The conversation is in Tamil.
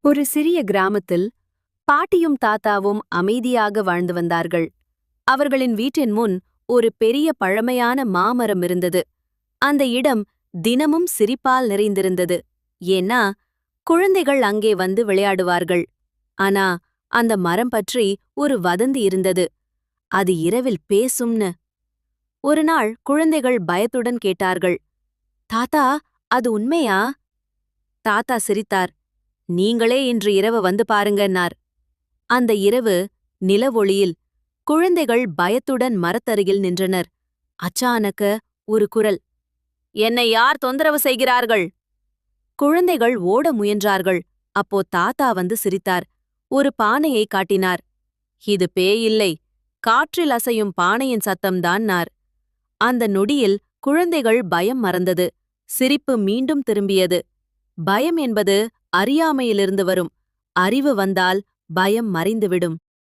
ஒரு சிறிய கிராமத்தில் பாட்டியும் தாத்தாவும் அமைதியாக வாழ்ந்து வந்தார்கள். அவர்களின் வீட்டின் முன் ஒரு பெரிய பழமையான மாமரம் இருந்தது. அந்த இடம் தினமும் சிரிப்பால் நிறைந்திருந்தது. ஏன்னா குழந்தைகள் அங்கே வந்து விளையாடுவார்கள். ஆனா அந்த மரம் பற்றி ஒரு வதந்தி இருந்தது. அது இரவில் பேசும்னு. ஒரு நாள் குழந்தைகள் பயத்துடன் கேட்டார்கள், தாத்தா, அது உண்மையா? தாத்தா சிரித்தார். நீங்களே இன்று இரவு வந்து பாருங்கன்னார். அந்த இரவு நிலவொளியில் குழந்தைகள் பயத்துடன் மரத்தருகில் நின்றனர். அச்சானக்க ஒரு குரல், என்னை யார் தொந்தரவு செய்கிறார்கள்? குழந்தைகள் ஓட முயன்றார்கள். அப்போ தாத்தா வந்து சிரித்தார். ஒரு பானையை காட்டினார். இது பேயில்லை, காற்றில் அசையும் பானையின் சத்தம்தான்னார். அந்த நொடியில் குழந்தைகள் பயம் மறந்தது. சிரிப்பு மீண்டும் திரும்பியது. பயம் என்பது அறியாமையிலிருந்து வரும். அறிவு வந்தால் பயம் மறைந்துவிடும்.